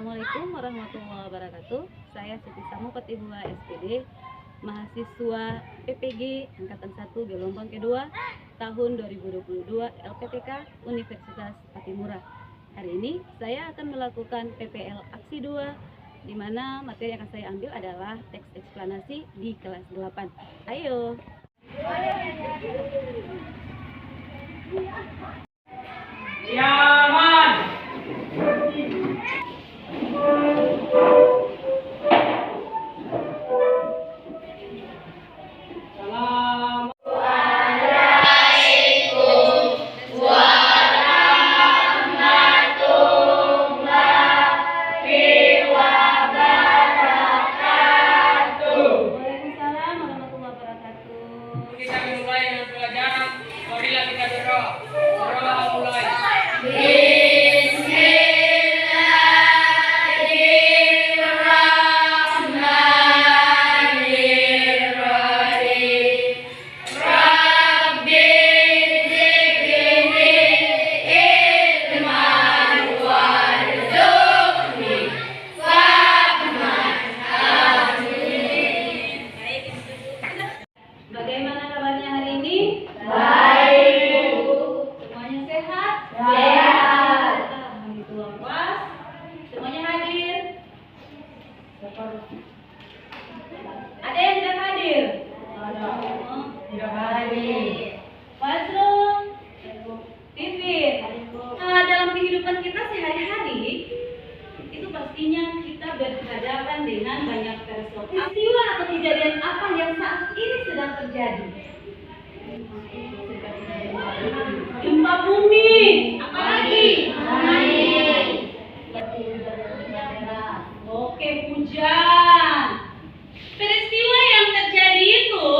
Assalamualaikum warahmatullahi wabarakatuh. Saya Siti Samupati Hua SPD, mahasiswa PPG Angkatan 1 gelombang kedua tahun 2022 LPTK Universitas Patimura. Hari ini saya akan melakukan PPL Aksi 2, di mana materi yang akan saya ambil adalah teks eksplanasi di kelas 8. Ayo. Yaman. Kita mulai dengan pelajaran. Marilah kita berdoa. Berdoa mulai. Bagaimana kabarnya hari ini? Baik, Bu. Semuanya sehat? Sehat. Alhamdulillah. Puas? Semuanya hadir? Ada yang tidak hadir? Oh. Tidak hadir. Wasrum? Pipit? Dalam kehidupan kita sehari-hari, itu pastinya kita berhadapan dengan banyak peristiwa atau kejadian apa yang saat ini sedang terjadi. Gempa bumi, apalagi? Oke, hujan. Peristiwa yang terjadi itu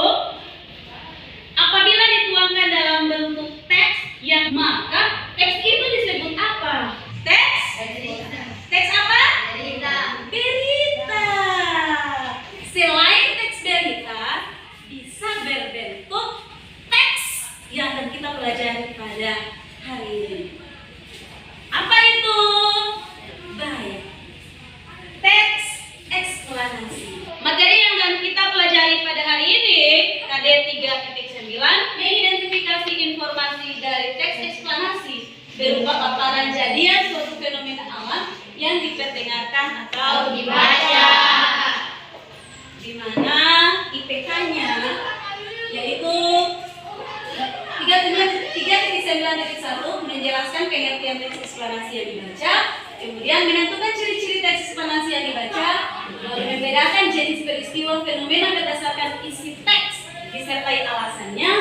apabila dituangkan dalam bentuk teks, yang maka teks itu disebut apa? Teks? Teks apa? Berita. Selain teks berita, bisa berbentuk teks yang akan kita pelajari pada hari ini. Apa itu? Baik. Teks eksplanasi. Materi yang akan kita pelajari pada hari ini, KD 3.9, mengidentifikasi informasi dari teks eksplanasi berupa paparan jadian suatu fenomena alam yang diperdengarkan atau dibaca, di mana IPK-nya yaitu 3.9.1 menjelaskan pengertian teks eksplanasi yang dibaca, kemudian menentukan ciri-ciri teks eksplanasi yang dibaca, lalu membedakan jenis peristiwa fenomena berdasarkan isi teks disertai alasannya,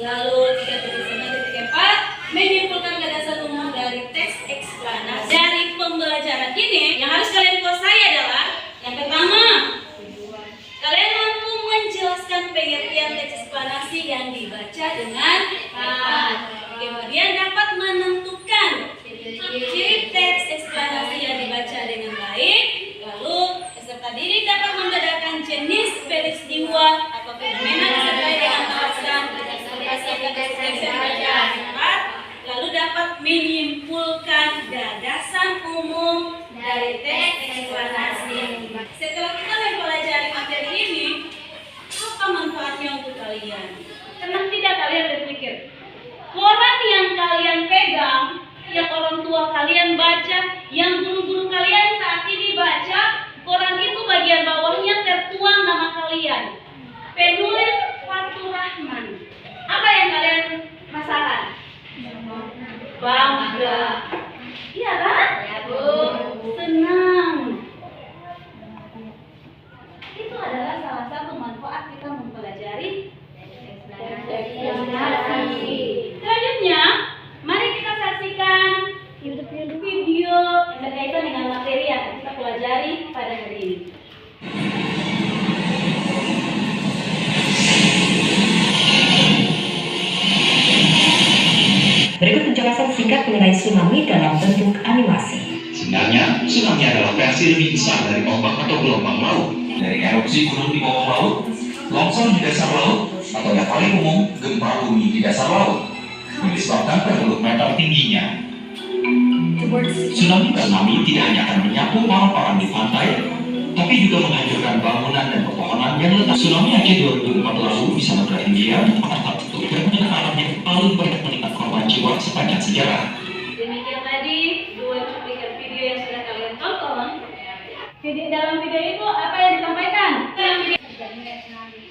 lalu 3.9.4 menyimpulkan gagasan umum dari teks eksplanasi. Dari pembelajaran ini yang harus kalian kuasai adalah yang pertama, kalian mampu menjelaskan pengertian teks eksplanasi yang dibaca dengan tepat. Kemudian dapat menentukan ciri teks eksplanasi yang dibaca dengan baik. Lalu peserta didik dapat membedakan jenis peristiwa atau fenomena disertai dengan alasan berdasarkan teks yang dibaca dengan tepat. Lalu dapat menyimpulkan gagasan umum dari teks eksplanasi. Setelah kita mempelajari materi ini, apa manfaatnya untuk kalian? Pernah tidak kalian berpikir, koran yang kalian pegang, yang orang tua kalian baca, yang guru-guru kalian saat ini baca, koran itu bagian bawahnya tertuang nama kalian. Penulis Fatur Rahman. Apa yang kalian rasakan? Bangga. Iya kan? Ya, Bu. Senang. Itu adalah salah satu manfaat kita mempelajari eksplanasi. Selanjutnya, mari kita saksikan video berkaitan dengan materi yang kita pelajari pada hari ini. Berikut penjelasan singkat mengenai tsunami dalam bentuk animasi. Sebenarnya, tsunami adalah versi lebih besar dari ombak atau gelombang laut, dari erupsi gunung di bawah laut, longsor di dasar laut, atau yang paling umum, gempa bumi di dasar laut, yang disebabkan per meter tingginya. Tsunami tidak hanya akan menyapu orang-orang di pantai, tapi juga menghancurkan bangunan dan pepohonan yang letak. Tsunami Aceh 2004 lalu di Samudra Hindia merupakan salah satu yang paling banyak menekan korban jiwa sepanjang sejarah. Demikian tadi dua cuplikan video yang sudah kalian tonton. Dalam video itu apa yang disampaikan? Dalam video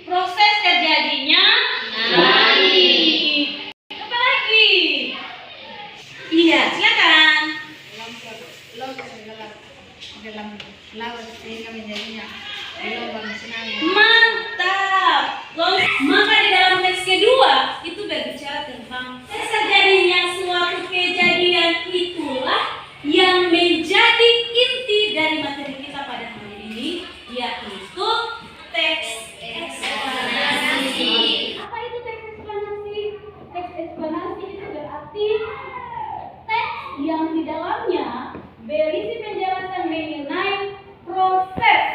proses terjadinya tsunami. Apa lagi? Iya, silakan. Dalam laut sehingga menjadinya gelombang tsunami. Mantap. Maka di dalam teks kedua itu berbicara tentang terjadinya suatu kejadian itulah yang menjadi inti dari materi kita pada hari ini, yaitu teks eksplanasi. Apa itu teks eksplanasi? Teks eksplanasi itu berarti teks yang di dalamnya berisi penjelasan mengenai proses,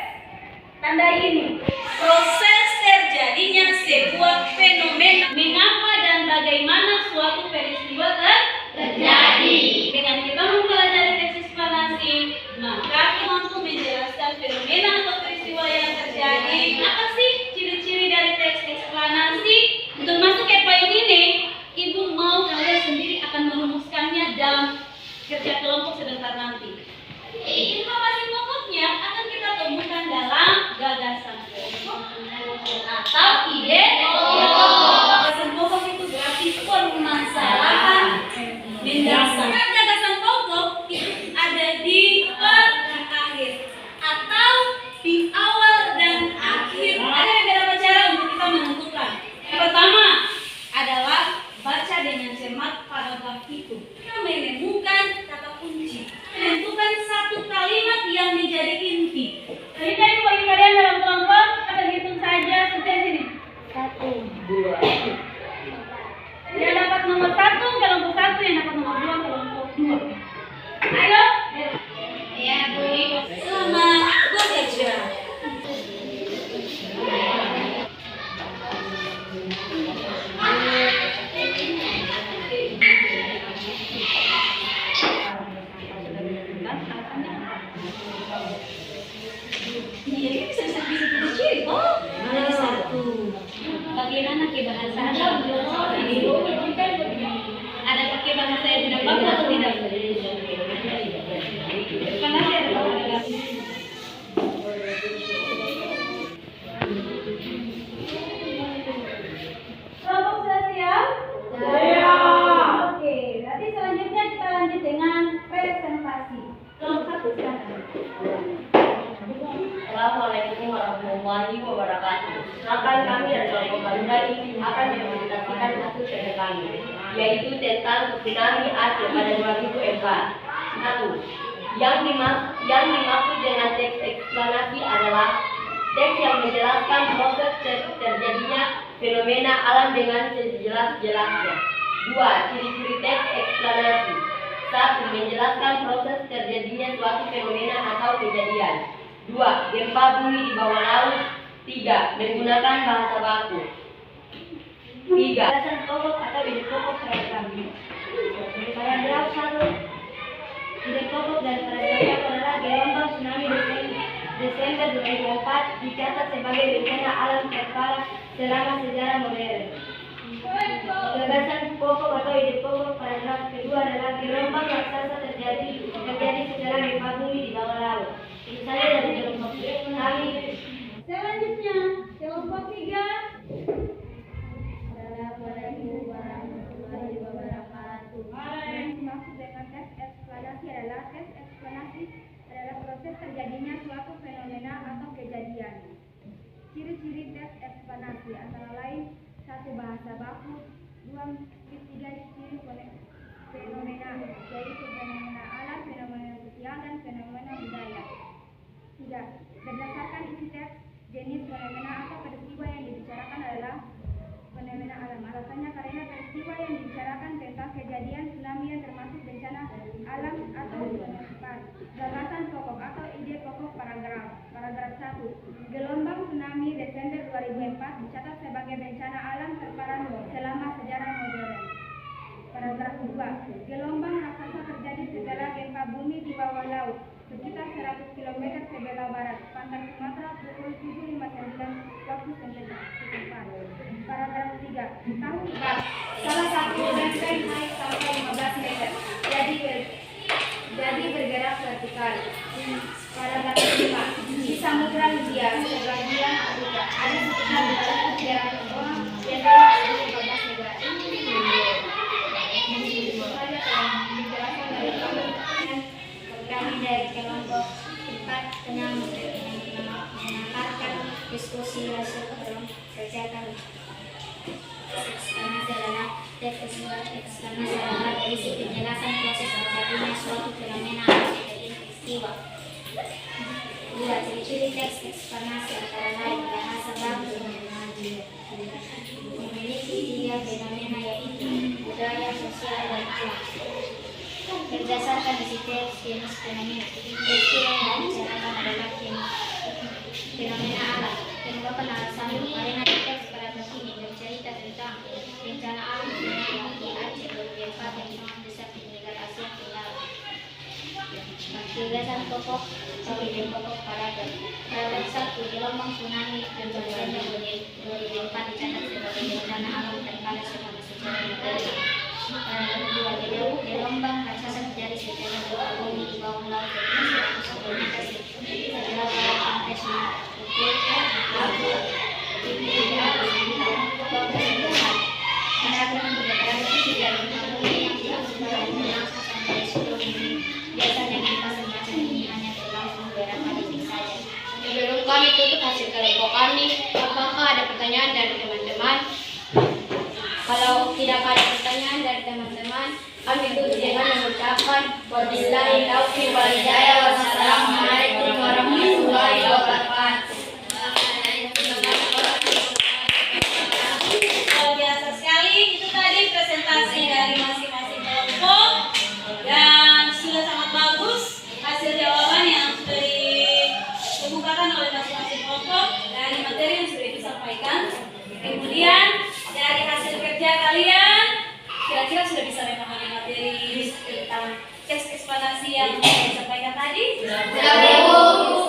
tanda ini, proses terjadinya sebuah fenomena, mengapa dan bagaimana suatu peristiwa terjadi. Dengan kita mempelajari teks eksplanasi, maka kita mampu menjelaskan fenomena atau peristiwa yang terjadi. Apa sih ciri-ciri dari teks eksplanasi? Untuk masuk ke poin ini, Ibu mau kalian sendiri akan merumuskannya dalam kerja kelompok sebentar nanti. Informasi pokoknya akan kita temukan dalam gagasan pokok atau ide pokok. Gagasan pokok itu berarti permasalahan mendasar. Gagasan pokok itu ada di akhir atau di awal dan akhir. Ada beberapa cara untuk kita menentukan. Yang pertama adalah baca dengan cermat paragraf itu. Kita menemukan kata kunci, menentukan satu kalimat yang menjadi inti. Jadi saya bagi kalian dalam kelompok, kita hitung saja seperti sini. 1, 2. Yang dapat nomor 1 kelompok 1, yang dapat nomor 2 kelompok 2. Ayo. Ya Bu. Selamat bekerja. Iya, ini bisa ciri. Oh, ada satu. Bagaimana ke bahasa ada pakai bahasa yang tidak bagus atau tidak? Karena saya ada paragraf. Kelompok sudah siap? Oke, berarti selanjutnya kita lanjut dengan presentasi. Kelompok 1 silakan. Assalamualaikum warahmatullahi wabarakatuh. Akan kami dari kelompok Garuda ini akan mempresentasikan hasil kerja kami, yaitu tentang tsunami Aceh pada 2004. 1. Yang dimaksud dengan teks eksplanasi adalah teks yang menjelaskan proses terjadinya fenomena alam dengan sejelas-jelasnya. 2. Ciri-ciri teks eksplanasi. 1. Menjelaskan proses terjadinya suatu fenomena atau kejadian. 2. Gempa bumi di bawah laut. 3. Menggunakan bahasa baku. 3. Gagasan pokok atau ide pokok paragraf. Paragraf 1. Ide pokok dan paragraf adalah gelombang tsunami Desember 2004 dicatat sebagai bencana alam terparah selama sejarah modern. Gagasan pokok atau ide pokok paragraf kedua adalah gelombang raksasa terjadi setelah gempa bumi di bawah laut. Misalnya dari kelompok tsunami. Selanjutnya, kelompok 3. Assalamualaikum warahmatullahi wabarakatuh. Yang dimaksud dengan teks eksplanasi adalah proses terjadinya suatu fenomena atau kejadian. Ciri-ciri teks eksplanasi antara lain 1. Bahasa baku. 2. Ciri fenomena, yaitu fenomena alam, fenomena sosial, dan fenomena budaya. 3. Berdasarkan isi teks, jenis fenomena atau peristiwa yang dibicarakan adalah fenomena alam. Alasannya karena peristiwa yang dibicarakan tentang kejadian tsunami yang termasuk bencana alam atau bencana. Gagasan pokok atau ide pokok paragraf. Paragraf 1. Gelombang tsunami Desember 2004 dicatat sebagai bencana alam terparah selama sejarah modern. Paragraf 2. Gelombang raksasa terjadi setelah gempa bumi di bawah laut sekitar 100 km sebelah barat pantai Sumatera pukul 7.59 waktu setempat. Paragraf 3. Tahun bab salah satu lempeng naik sampai 15 meter. Jadi bergerak vertikal. Paragraf 5. Di Samudra Hindia sebagian Afrika ada sekitar 300 orang yang telah dari 15 negara. Kami dari kelompok 4 tengah menangkapkan diskusi hasil dalam kegiatan eksplanasi adalah eksplanasi adalah berisi penjelasan proses terjadinya suatu fenomena atau peristiwa. 2. Ciri-ciri teks eksplanasi antara lain bahasa baku memiliki 3 fenomena yaitu budaya, sosial, dan alam. Berdasarkan isi teks jenis fenomena, peristiwa yang dibicarakan adalah fenomena alam. Penyebab alasan karena teks pada ini bercerita tentang bencana alam yang di Aceh beberapa yang mendesak di negara Asia Tenggara. Penjelasan pokok paragraf. Paragraf 1. Gelombang tsunami dan November 2004 dicatat sebagai bencana alam terkala selama sejarah negara. Paragraf 2. Gelombang raksasa terjadi setelah gempa bumi di bawah laut sekitar 100 km sebelah barat pantai Sumatera pukul 7.59 Paragraf 3. Paragraf 3. Gempa bumi yang diakibatkan raksasa sampai 10 menit. Biasanya gempa semacam ini hanya berlangsung beberapa detik saja. Sebelum kami tutup hasil kelompok kami, apakah ada pertanyaan dari teman-teman? Kalau tidak ada pertanyaan dari teman-teman, kami tutup dengan mengucapkan wabillahi taufiq wal hidayah. Wassalamualaikum warahmatullahi wabarakatuh. Luar biasa sekali, itu tadi presentasi dari masing-masing kelompok dan sudah sangat bagus hasil jawaban yang sudah dikemukakan oleh masing-masing kelompok dari materi yang sudah disampaikan. Kemudian dari hasil kerja kalian kira-kira sudah bisa memahami materi tentang teks eksplanasi yang disampaikan tadi? Sudah, Bu.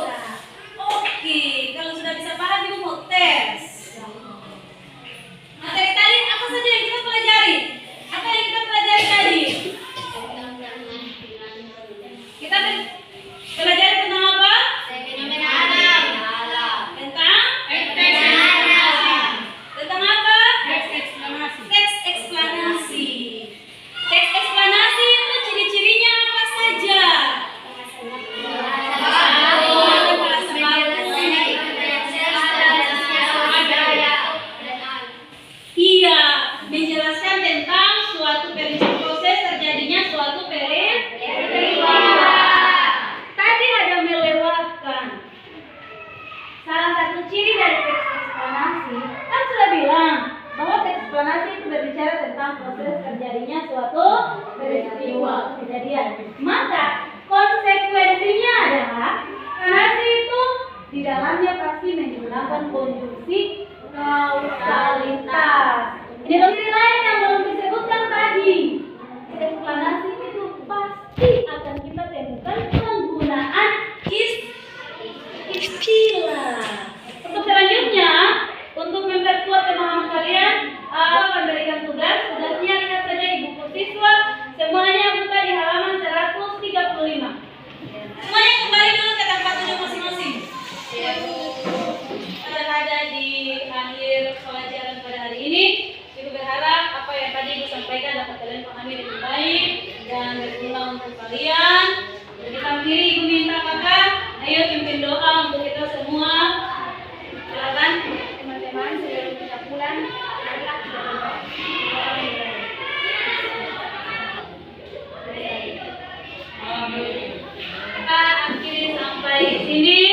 Bisa. Oke, kalau sudah bisa paham, Ibu mau tes. Materi tadi apa saja yang kita pelajari? Apa yang kita pelajari tadi? Kita pelajari tentang apa? Fenomena alam. Tentang? Tentang apa? Teks eksplanasi. Teks eksplanasi itu ciri-cirinya apa saja? Iya, menjelaskan tentang suatu proses terjadinya suatu peristiwa. Tadi ada melewatkan. Salah satu ciri dari teks eksplanasi, kan sudah bilang bahwa teks eksplanasi itu berbicara tentang proses terjadinya suatu peristiwa kejadian. Maka konsekuensinya adalah eksplanasi itu di dalamnya pasti menggunakan konjungsi kausalitas. Ini ciri lain yang belum disebutkan tadi. Eksplanasi itu pasti akan kita temukan penggunaan istilah. Untuk selanjutnya, untuk memperkuat pemahaman kalian, akan berikan tugas. Tugasnya lihat saja di buku siswa. Semuanya buka di halaman 135. Semuanya kembali dulu ke tempat duduk masing-masing. Ada di akhir pelajaran pada hari ini. Ibu berharap apa yang tadi Ibu sampaikan dapat kalian pahami dengan baik dan berguna untuk kalian. Jadi kiri Ibu minta kakak, ayo pimpin doa untuk kita semua. Silakan Teman-teman, sebelum kita pulang, marilah kita berdoa. Kita akhiri sampai di sini.